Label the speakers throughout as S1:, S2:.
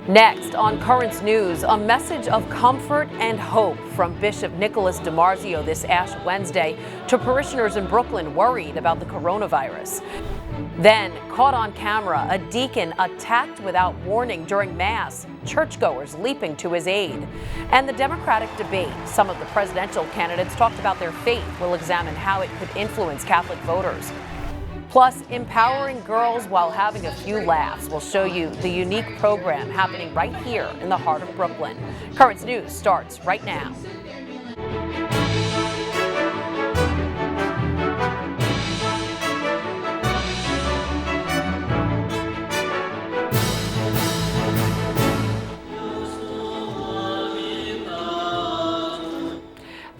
S1: Next on Currents News, a message of comfort and hope from Bishop Nicholas DiMarzio this Ash Wednesday to parishioners in Brooklyn worried about the coronavirus. Then, caught on camera, a deacon attacked without warning during Mass, churchgoers leaping to his aid. And the Democratic debate. Some of the presidential candidates talked about their faith. We'll examine how it could influence Catholic voters. Plus, empowering girls while having a few laughs. We'll show you the unique program happening right here in the heart of Brooklyn. Currents News starts right now.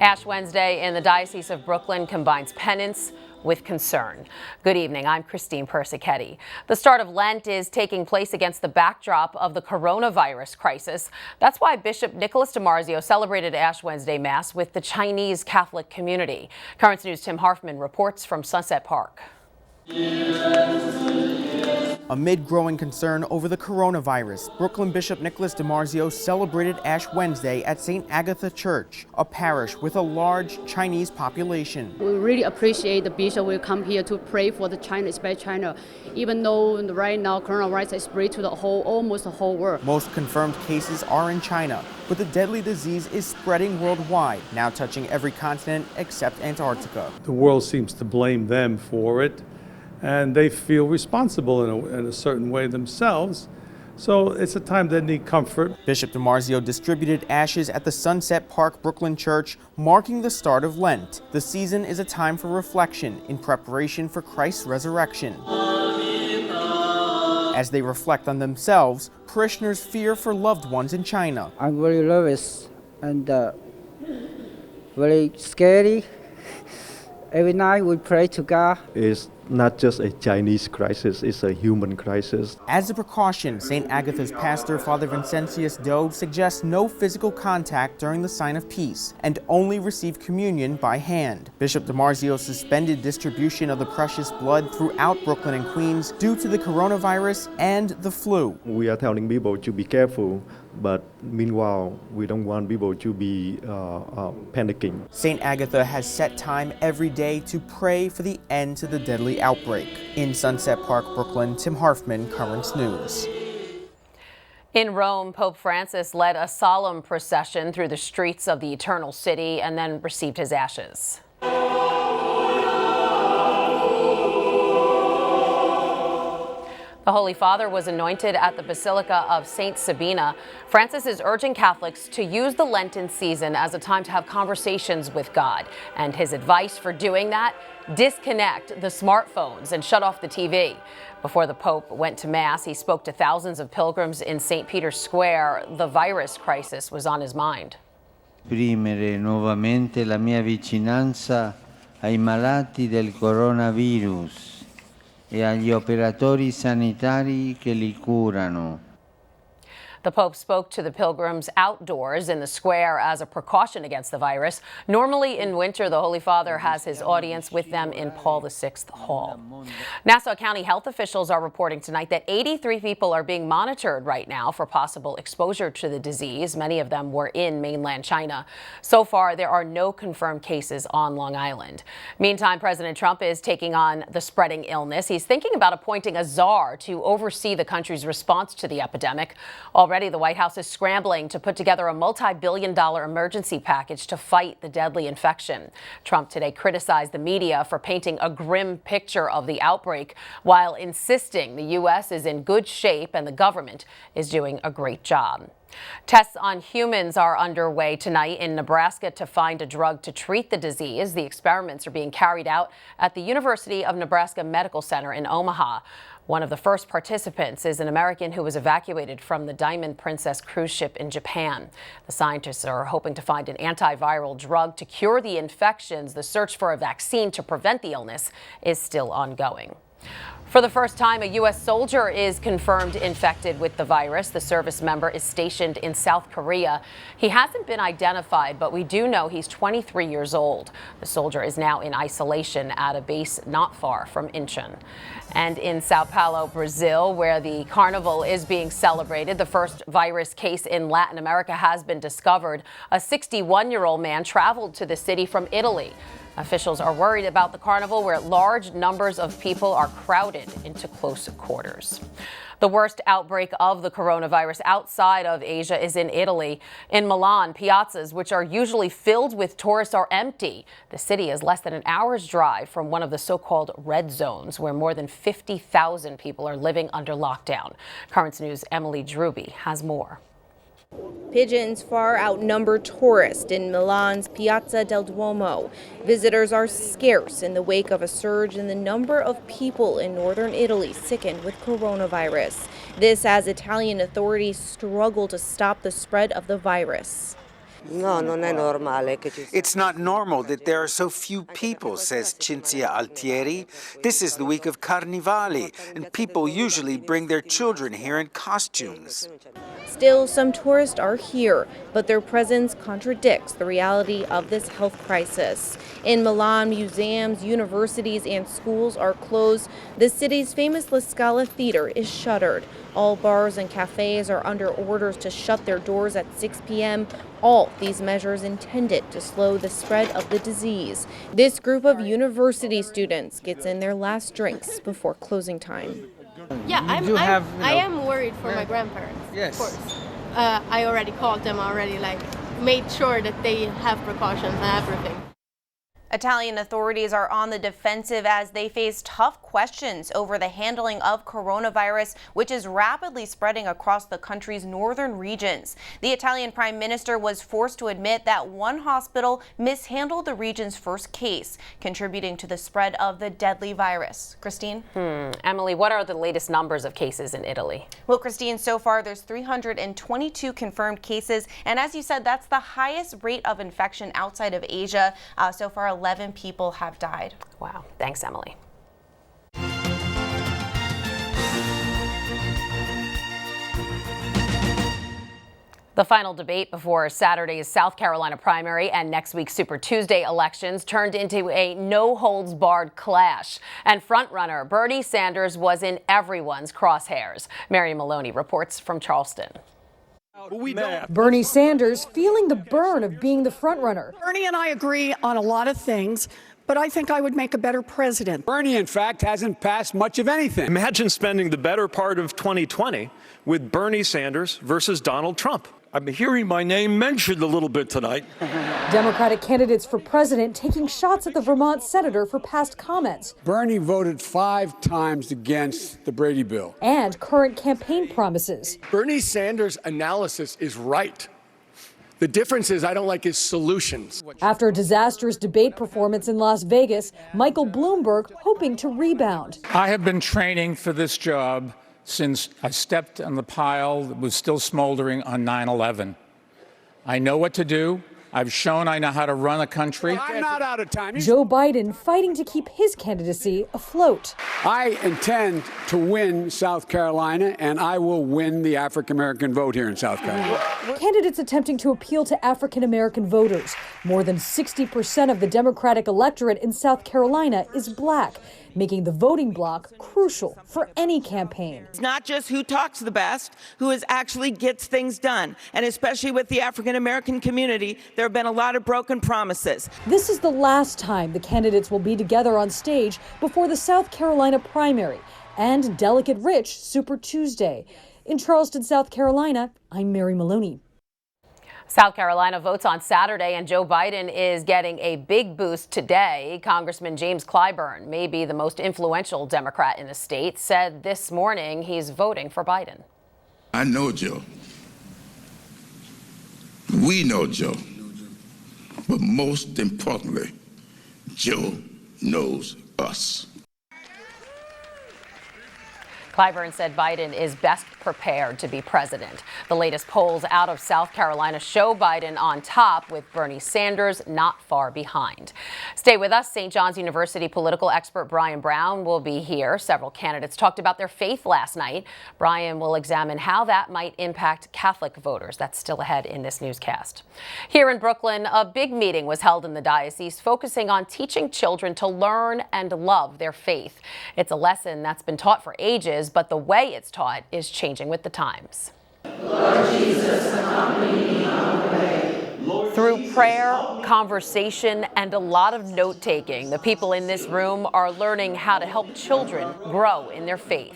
S1: Ash Wednesday in the Diocese of Brooklyn combines penance with concern. Good evening, I'm Christine Persichetti. The start of Lent is taking place against the backdrop of the coronavirus crisis. That's why Bishop Nicholas DiMarzio celebrated Ash Wednesday Mass with the Chinese Catholic community. Currents News' Tim Harfman reports from Sunset Park.
S2: Amid growing concern over the coronavirus, Brooklyn Bishop Nicholas DiMarzio celebrated Ash Wednesday at St. Agatha Church, a parish with a large Chinese population.
S3: We really appreciate the bishop will come here to pray for the China, especially China, even though right now coronavirus is spread to almost the whole world.
S2: Most confirmed cases are in China, but the deadly disease is spreading worldwide, now touching every continent except Antarctica.
S4: The world seems to blame them for it, and they feel responsible in a certain way themselves. So it's a time they need comfort.
S2: Bishop DiMarzio distributed ashes at the Sunset Park Brooklyn Church, marking the start of Lent. The season is a time for reflection in preparation for Christ's resurrection. As they reflect on themselves, parishioners fear for loved ones in China.
S5: I'm very nervous and very scary. Every night we pray to God.
S6: It's not just a Chinese crisis, it's a human crisis.
S2: As a precaution, St. Agatha's pastor, Father Vincentius Doe, suggests no physical contact during the sign of peace and only receive communion by hand. Bishop DiMarzio suspended distribution of the precious blood throughout Brooklyn and Queens due to the coronavirus and the flu.
S6: We are telling people to be careful, but meanwhile, we don't want people to be panicking.
S2: St. Agatha has set time every day to pray for the end to the deadly outbreak. In Sunset Park, Brooklyn, Tim Harfman, Currents News.
S1: In Rome, Pope Francis led a solemn procession through the streets of the Eternal City and then received his ashes. The Holy Father was anointed at the Basilica of St. Sabina. Francis is urging Catholics to use the Lenten season as a time to have conversations with God. And his advice for doing that? Disconnect the smartphones and shut off the TV. Before the Pope went to Mass, he spoke to thousands of pilgrims in St. Peter's Square. The virus crisis was on his mind.
S7: Esprimere nuovamente la mia vicinanza ai malati del coronavirus e agli operatori sanitari che li curano.
S1: The Pope spoke to the pilgrims outdoors in the square as a precaution against the virus. Normally in winter, the Holy Father has his audience with them in Paul VI Hall. Nassau County health officials are reporting tonight that 83 people are being monitored right now for possible exposure to the disease. Many of them were in mainland China. So far, there are no confirmed cases on Long Island. Meantime, President Trump is taking on the spreading illness. He's thinking about appointing a czar to oversee the country's response to the epidemic. Already, the White House is scrambling to put together a multi-billion-dollar emergency package to fight the deadly infection. Trump today criticized the media for painting a grim picture of the outbreak while insisting the U.S. is in good shape and the government is doing a great job. Tests on humans are underway tonight in Nebraska to find a drug to treat the disease. The experiments are being carried out at the University of Nebraska Medical Center in Omaha. One of the first participants is an American who was evacuated from the Diamond Princess cruise ship in Japan. The scientists are hoping to find an antiviral drug to cure the infections. The search for a vaccine to prevent the illness is still ongoing. For the first time, a U.S. soldier is confirmed infected with the virus. The service member is stationed in South Korea. He hasn't been identified, but we do know he's 23 years old. The soldier is now in isolation at a base not far from Incheon. And in Sao Paulo, Brazil, where the carnival is being celebrated, the first virus case in Latin America has been discovered. A 61-year-old man traveled to the city from Italy. Officials are worried about the carnival, where large numbers of people are crowded into close quarters. The worst outbreak of the coronavirus outside of Asia is in Italy. In Milan, piazzas, which are usually filled with tourists, are empty. The city is less than an hour's drive from one of the so-called red zones, where more than 50,000 people are living under lockdown. Currents News' Emily Druby has more.
S8: Pigeons far outnumber tourists in Milan's Piazza del Duomo. Visitors are scarce in the wake of a surge in the number of people in northern Italy sickened with coronavirus. This as Italian authorities struggle to stop the spread of the virus.
S9: It's not normal that there are so few people, says Cinzia Altieri. This is the week of Carnivale, and people usually bring their children here in costumes.
S8: Still, some tourists are here, but their presence contradicts the reality of this health crisis. In Milan, museums, universities, and schools are closed. The city's famous La Scala Theater is shuttered. All bars and cafes are under orders to shut their doors at 6 p.m. All these measures intended to slow the spread of the disease. This group of university students gets in their last drinks before closing time.
S10: Yeah, I am worried for my grandparents. Yes. Of course. I already called them made sure that they have precautions and everything.
S8: Italian authorities are on the defensive as they face tough questions over the handling of coronavirus, which is rapidly spreading across the country's northern regions. The Italian prime minister was forced to admit that one hospital mishandled the region's first case, contributing to the spread of the deadly virus. Christine?
S1: Emily, what are the latest numbers of cases in Italy?
S8: Well, Christine, so far there's 322 confirmed cases. And as you said, that's the highest rate of infection outside of Asia. So far, 11 people have died.
S1: Wow. Thanks, Emily. The final debate before Saturday's South Carolina primary and next week's Super Tuesday elections turned into a no-holds-barred clash. And frontrunner Bernie Sanders was in everyone's crosshairs. Mary Maloney reports from Charleston.
S11: Bernie Sanders feeling the burn of being the frontrunner.
S12: Bernie and I agree on a lot of things, but I think I would make a better president.
S13: Bernie, in fact, hasn't passed much of anything.
S14: Imagine spending the better part of 2020 with Bernie Sanders versus Donald Trump.
S15: I'm hearing my name mentioned a little bit tonight.
S11: Democratic candidates for president taking shots at the Vermont senator for past comments.
S13: Bernie voted 5 times against the Brady bill.
S11: And current campaign promises.
S16: Bernie Sanders' analysis is right. The difference is I don't like his solutions.
S11: After a disastrous debate performance in Las Vegas, Michael Bloomberg hoping to rebound.
S17: I have been training for this job since I stepped on the pile that was still smoldering on 9/11. I know what to do. I've shown I know how to run a country.
S13: I'm not out of time.
S11: Joe Biden fighting to keep his candidacy afloat.
S13: I intend to win South Carolina, and I will win the African-American vote here in South Carolina.
S11: Candidates attempting to appeal to African-American voters. More than 60% of the Democratic electorate in South Carolina is black, making the voting bloc crucial for any campaign.
S18: It's not just who talks the best, who actually gets things done. And especially with the African-American community, there have been a lot of broken promises.
S11: This is the last time the candidates will be together on stage before the South Carolina primary and delegate-rich Super Tuesday. In Charleston, South Carolina, I'm Mary Maloney.
S1: South Carolina votes on Saturday, and Joe Biden is getting a big boost today. Congressman James Clyburn, maybe the most influential Democrat in the state, said this morning he's voting for Biden.
S19: I know Joe. We know Joe. But most importantly, Joe knows us.
S1: Clyburn said Biden is best prepared to be president. The latest polls out of South Carolina show Biden on top, with Bernie Sanders not far behind. Stay with us. St. John's University political expert Brian Brown will be here. Several candidates talked about their faith last night. Brian will examine how that might impact Catholic voters. That's still ahead in this newscast. Here in Brooklyn, a big meeting was held in the diocese focusing on teaching children to learn and love their faith. It's a lesson that's been taught for ages, but the way it's taught is changing with the times.
S20: Lord Jesus, accompany me on the way.
S1: Through prayer, conversation, and a lot of note-taking, the people in this room are learning how to help children grow in their faith.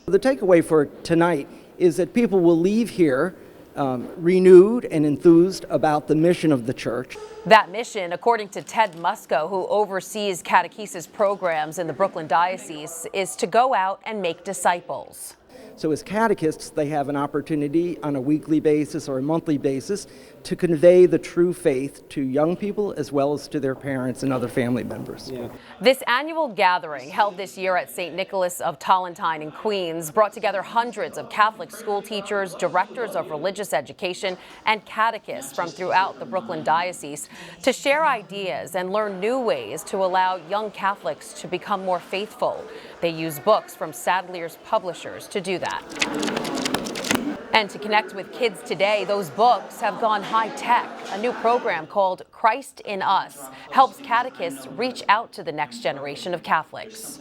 S21: The takeaway for tonight is that people will leave here renewed and enthused about the mission of the church.
S1: That mission, according to Ted Musco, who oversees catechesis programs in the Brooklyn Diocese, is to go out and make disciples.
S21: So as catechists, they have an opportunity on a weekly basis or a monthly basis to convey the true faith to young people as well as to their parents and other family members.
S1: This annual gathering, held this year at St. Nicholas of Tolentine in Queens, brought together hundreds of Catholic school teachers, directors of religious education, and catechists from throughout the Brooklyn Diocese to share ideas and learn new ways to allow young Catholics to become more faithful. They use books from Sadlier's publishers to do that. And to connect with kids today, those books have gone high-tech. A new program called Christ in Us helps catechists reach out to the next generation of Catholics.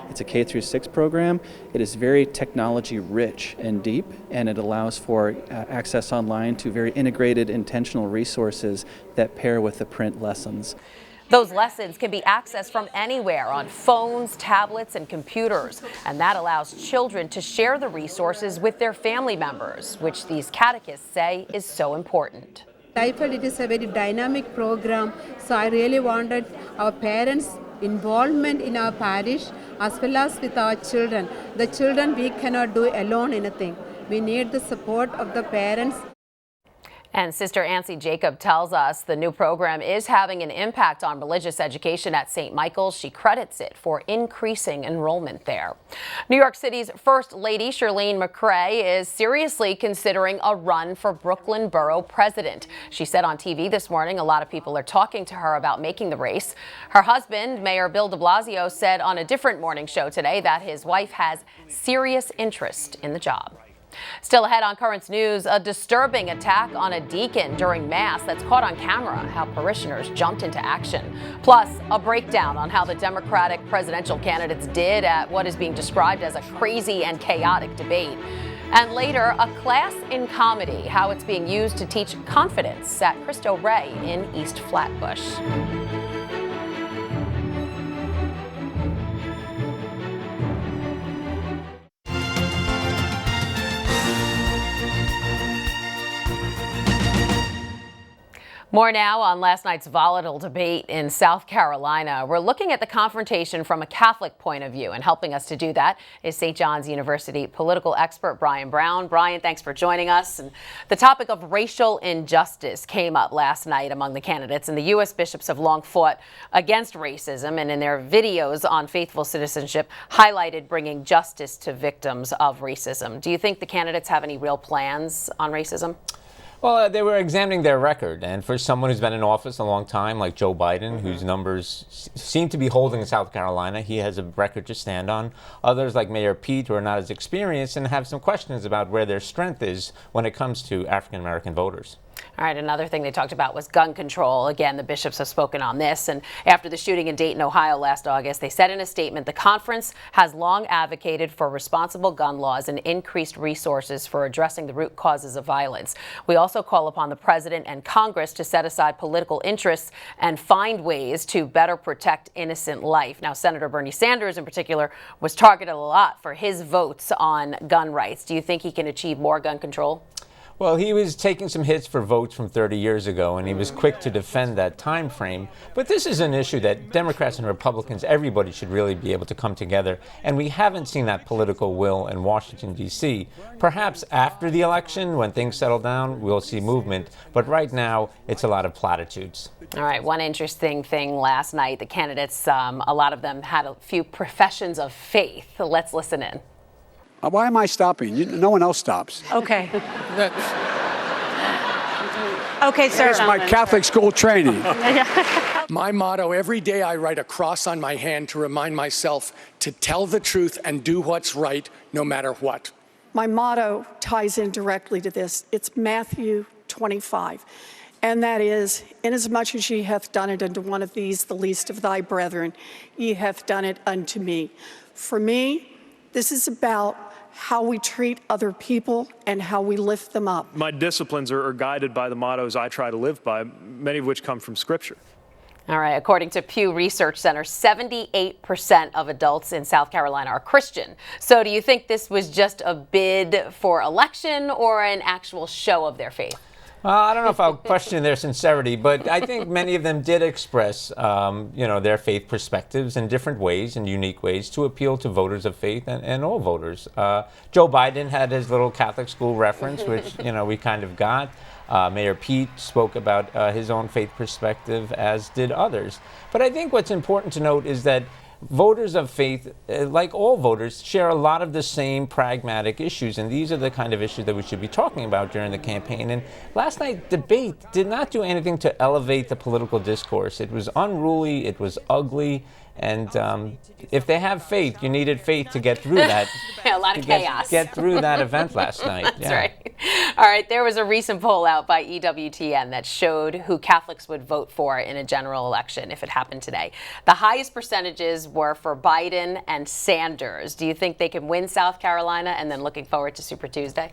S22: It's a K-6 program. It is very technology rich and deep, and it allows for access online to very integrated, intentional resources that pair with the print lessons.
S1: Those lessons can be accessed from anywhere on phones, tablets, and computers, and that allows children to share the resources with their family members, which these catechists say is so important.
S23: I felt it is a very dynamic program, so I really wanted our parents' involvement in our parish as well as with our children. The children, we cannot do alone anything. We need the support of the parents.
S1: And Sister Ancy Jacob tells us the new program is having an impact on religious education at St. Michael's. She credits it for increasing enrollment there. New York City's First Lady, Shirlene McCray, is seriously considering a run for Brooklyn Borough President. She said on TV this morning a lot of people are talking to her about making the race. Her husband, Mayor Bill de Blasio, said on a different morning show today that his wife has serious interest in the job. Still ahead on Currents News, a disturbing attack on a deacon during Mass that's caught on camera, how parishioners jumped into action. Plus, a breakdown on how the Democratic presidential candidates did at what is being described as a crazy and chaotic debate. And later, a class in comedy, how it's being used to teach confidence at Cristo Rey in East Flatbush. More now on last night's volatile debate in South Carolina. We're looking at the confrontation from a Catholic point of view, and helping us to do that is St. John's University political expert Brian Brown. Brian, thanks for joining us. And the topic of racial injustice came up last night among the candidates, and the U.S. bishops have long fought against racism, and in their videos on faithful citizenship highlighted bringing justice to victims of racism. Do you think the candidates have any real plans on racism?
S24: Well, they were examining their record, and for someone who's been in office a long time, like Joe Biden, whose numbers seem to be holding in South Carolina, he has a record to stand on. Others, like Mayor Pete, who are not as experienced and have some questions about where their strength is when it comes to African-American voters.
S1: All right, another thing they talked about was gun control. Again, the bishops have spoken on this. And after the shooting in Dayton, Ohio last August, they said in a statement, the conference has long advocated for responsible gun laws and increased resources for addressing the root causes of violence. We also call upon the president and Congress to set aside political interests and find ways to better protect innocent life. Now, Senator Bernie Sanders in particular was targeted a lot for his votes on gun rights. Do you think he can achieve more gun control?
S24: Well, he was taking some hits for votes from 30 years ago, and he was quick to defend that time frame. But this is an issue that Democrats and Republicans, everybody should really be able to come together. And we haven't seen that political will in Washington, D.C. Perhaps after the election, when things settle down, we'll see movement. But right now, it's a lot of platitudes.
S1: All right, one interesting thing last night, the candidates, a lot of them had a few professions of faith. Let's listen in.
S13: Why am I stopping? No one else stops.
S12: Okay. Okay, sir.
S13: That's my Catholic school training.
S16: My motto, every day I write a cross on my hand to remind myself to tell the truth and do what's right, no matter what.
S12: My motto ties in directly to this. It's Matthew 25. And that is, inasmuch as ye hath done it unto one of these, the least of thy brethren, ye hath done it unto me. For me, this is about how we treat other people and how we lift them up.
S14: My disciplines are guided by the mottos I try to live by, many of which come from Scripture.
S1: All right, according to Pew Research Center, 78% of adults in South Carolina are Christian. So do you think this was just a bid for election or an actual show of their faith?
S24: I don't know if I'll question their sincerity, but I think many of them did express, their faith perspectives in different ways, in unique ways, to appeal to voters of faith and all voters. Joe Biden had his little Catholic school reference, which, we kind of got. Mayor Pete spoke about his own faith perspective, as did others. But I think what's important to note is that voters of faith, like all voters, share a lot of the same pragmatic issues, and these are the kind of issues that we should be talking about during the campaign. And last night's debate did not do anything to elevate the political discourse. It was unruly, it was ugly, and if they have faith, you needed faith to get through that.
S1: A lot of chaos.
S24: Get through that event last night.
S1: That's right. All right, there was a recent poll out by EWTN that showed who Catholics would vote for in a general election if it happened today. The highest percentages were for Biden and Sanders. Do you think they can win South Carolina and then looking forward to Super Tuesday?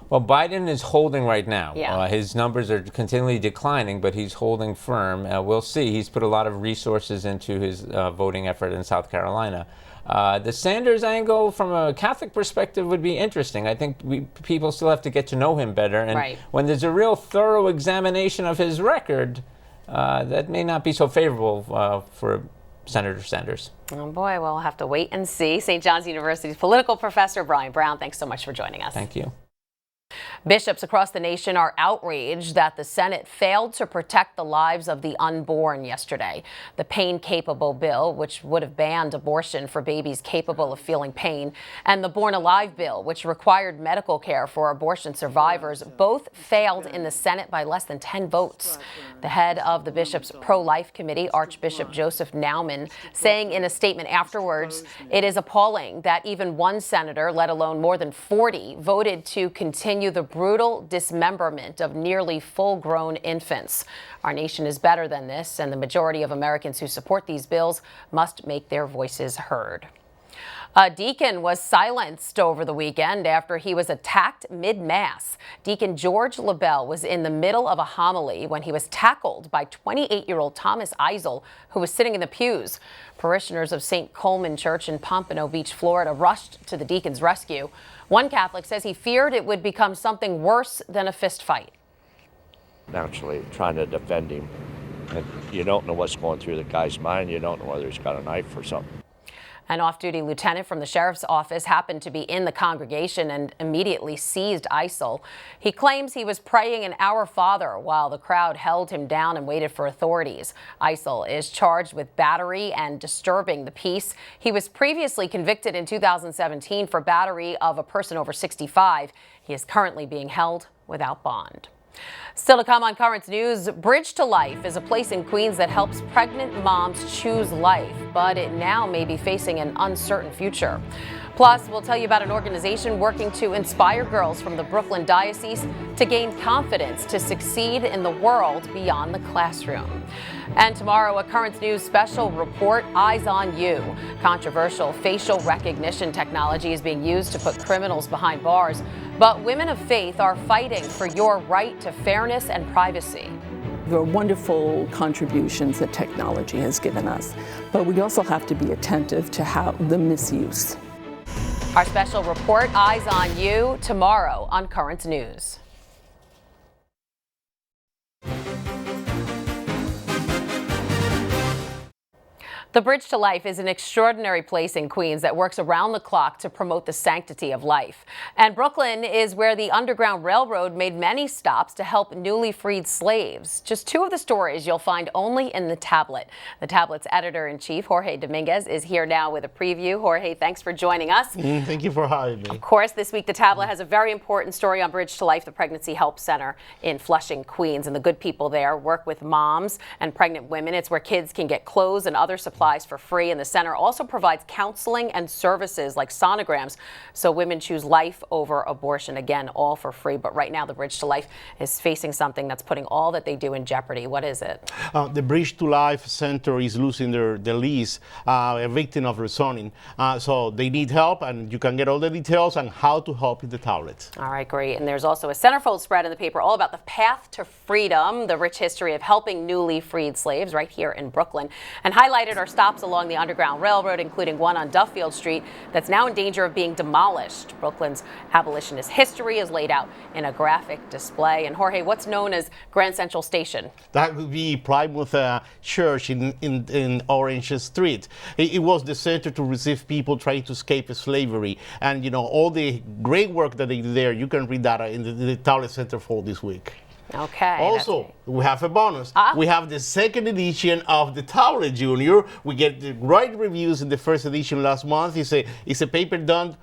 S24: Well, Biden is holding right now.
S1: Yeah.
S24: His numbers are continually declining, but he's holding firm. We'll see. He's put a lot of resources into his voting effort in South Carolina. The Sanders angle, from a Catholic perspective, would be interesting. I think people still have to get to know him better. And when there's a real thorough examination of his record, that may not be so favorable for Senator Sanders.
S1: Oh boy, we'll have to wait and see. St. John's University's political professor Brian Brown, thanks so much for joining us.
S24: Thank you.
S1: Bishops across the nation are outraged that the Senate failed to protect the lives of the unborn yesterday. The pain-capable bill, which would have banned abortion for babies capable of feeling pain, and the Born Alive bill, which required medical care for abortion survivors, both failed in the Senate by less than 10 votes. The head of the Bishops' pro-life committee, Archbishop Joseph Naumann, saying in a statement afterwards, "It is appalling that even one senator, let alone more than 40, voted to continue the brutal dismemberment of nearly full-grown infants. Our nation is better than this, and the majority of Americans who support these bills must make their voices heard." A deacon was silenced over the weekend after he was attacked mid-Mass. Deacon George LaBelle was in the middle of a homily when he was tackled by 28-year-old Thomas Eisel, who was sitting in the pews. Parishioners of St. Coleman Church in Pompano Beach, Florida, rushed to the deacon's rescue. One Catholic says he feared it would become something worse than a fist fight.
S3: Naturally, trying to defend him, and you don't know what's going through the guy's mind. You don't know whether he's got a knife or something.
S1: An off-duty lieutenant from the sheriff's office happened to be in the congregation and immediately seized Eisel. He claims he was praying an Our Father while the crowd held him down and waited for authorities. Eisel is charged with battery and disturbing the peace. He was previously convicted in 2017 for battery of a person over 65. He is currently being held without bond. Still to come on Currents News, Bridge to Life is a place in Queens that helps pregnant moms choose life, but it now may be facing an uncertain future. Plus, we'll tell you about an organization working to inspire girls from the Brooklyn Diocese to gain confidence to succeed in the world beyond the classroom. And tomorrow, a Currents News special report, Eyes on You. Controversial facial recognition technology is being used to put criminals behind bars, but women of faith are fighting for your right to fairness and privacy.
S4: There are wonderful contributions that technology has given us, but we also have to be attentive to how the misuse.
S1: Our special report, Eyes on You, tomorrow on Currents News. The Bridge to Life is an extraordinary place in Queens that works around the clock to promote the sanctity of life. And Brooklyn is where the Underground Railroad made many stops to help newly freed slaves. Just two of the stories you'll find only in The Tablet. The Tablet's editor-in-chief, Jorge Dominguez, is here now with a preview. Jorge, thanks for joining us.
S2: Thank you for having me.
S1: Of course, this week The Tablet has a very important story on Bridge to Life, the Pregnancy Help Center in Flushing, Queens. And the good people there work with moms and pregnant women. It's where kids can get clothes and other supplies for free, and the center also provides counseling and services like sonograms so women choose life over abortion, again, all for free. But right now the Bridge to Life is facing something that's putting all that they do in jeopardy. What is it?
S2: The Bridge to Life Center is losing their lease, a victim of rezoning. So they need help, and you can get all the details on how to help in the tablet.
S1: All right, great. And there's also a centerfold spread in the paper all about the path to freedom, the rich history of helping newly freed slaves right here in Brooklyn, and highlighted are stops along the Underground Railroad, including one on Duffield Street that's now in danger of being demolished. Brooklyn's abolitionist history is laid out in a graphic display. And Jorge, what's known as Grand Central Station?
S2: That would be Plymouth Church in Orange Street. It was the center to receive people trying to escape slavery. And, you know, all the great work that they did there, you can read that in the Tablet Centerfold this week.
S1: Okay.
S2: Also, we have a bonus. We have the second edition of the Tablet Junior. We get the great reviews in the first edition last month. It's a paper done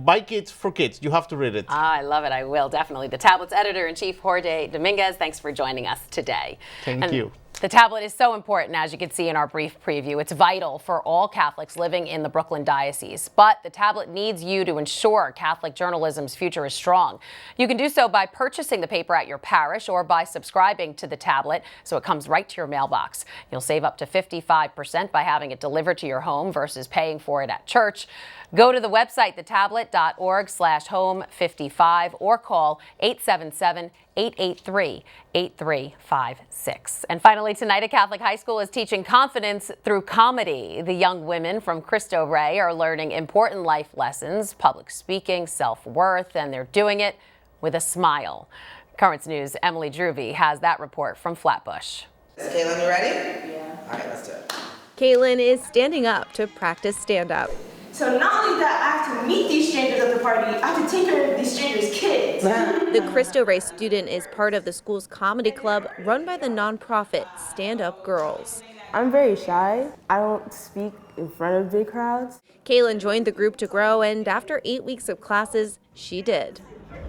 S2: by kids for kids. You have to read it.
S1: I love it. I will, definitely. The Tablet's editor-in-chief, Jorge Dominguez, thanks for joining us today.
S2: Thank you.
S1: The Tablet is so important, as you can see in our brief preview. It's vital for all Catholics living in the Brooklyn Diocese. But the Tablet needs you to ensure Catholic journalism's future is strong. You can do so by purchasing the paper at your parish or by subscribing to the Tablet so it comes right to your mailbox. You'll save up to 55% by having it delivered to your home versus paying for it at church. Go to the website, thetablet.org/home55 or call 877-883-8356. And finally, tonight, a Catholic high school is teaching confidence through comedy. The young women from Cristo Rey are learning important life lessons, public speaking, self-worth, and they're doing it with a smile. Currents News' Emily Druvy has that report from Flatbush.
S5: Kaylin, you ready? Yeah. All right, let's do it.
S8: Kaylin is standing up to practice stand-up.
S6: So not only that, I have to meet these strangers at the party, I have to take care of these strangers' kids.
S8: The Cristo Rey student is part of the school's comedy club run by the nonprofit Stand Up Girls.
S7: I'm very shy. I don't speak in front of big crowds.
S8: Kaylin joined the group to grow, and after 8 weeks of classes, she did.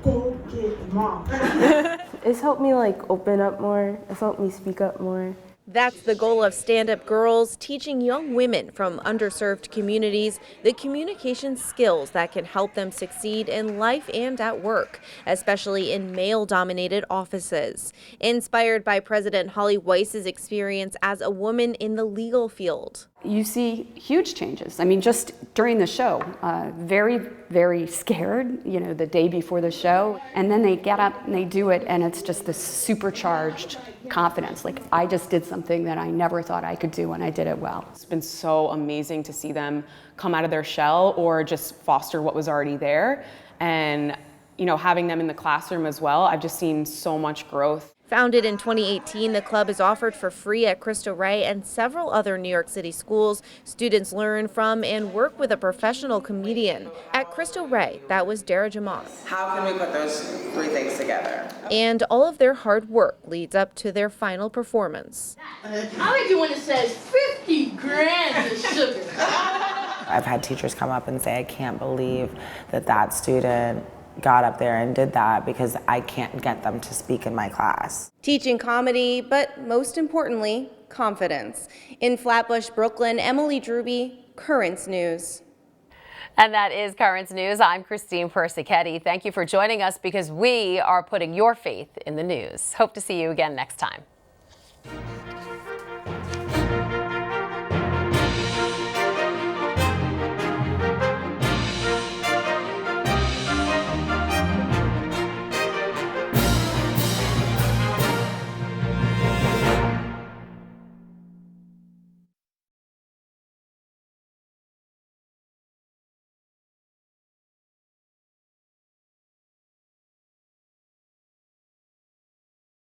S7: Go get mom. It's helped me open up more. It's helped me speak up more.
S8: That's the goal of Stand Up Girls, teaching young women from underserved communities the communication skills that can help them succeed in life and at work, especially in male-dominated offices. Inspired by President Holly Weiss's experience as a woman in the legal field.
S25: You see huge changes. I mean, just during the show, very, very scared, the day before the show. And then they get up and they do it, and it's just this supercharged confidence. Like, I just did something that I never thought I could do, and I did it well.
S26: It's been so amazing to see them come out of their shell or just foster what was already there. And, having them in the classroom as well, I've just seen so much growth.
S8: Founded in 2018, the club is offered for free at Cristo Rey and several other New York City schools. Students learn from and work with a professional comedian. At Cristo Rey, that was Dara Jamal.
S5: How can we put those three things together?
S8: And all of their hard work leads up to their final performance.
S6: I like it when it says 50 grams of sugar.
S27: I've had teachers come up and say, I can't believe that student got up there and did that because I can't get them to speak in my class.
S8: Teaching comedy, but most importantly, confidence. In Flatbush, Brooklyn, Emily Druvy, Currents News.
S1: And that is Currents News. I'm Christine Persichetti. Thank you for joining us because we are putting your faith in the news. Hope to see you again next time.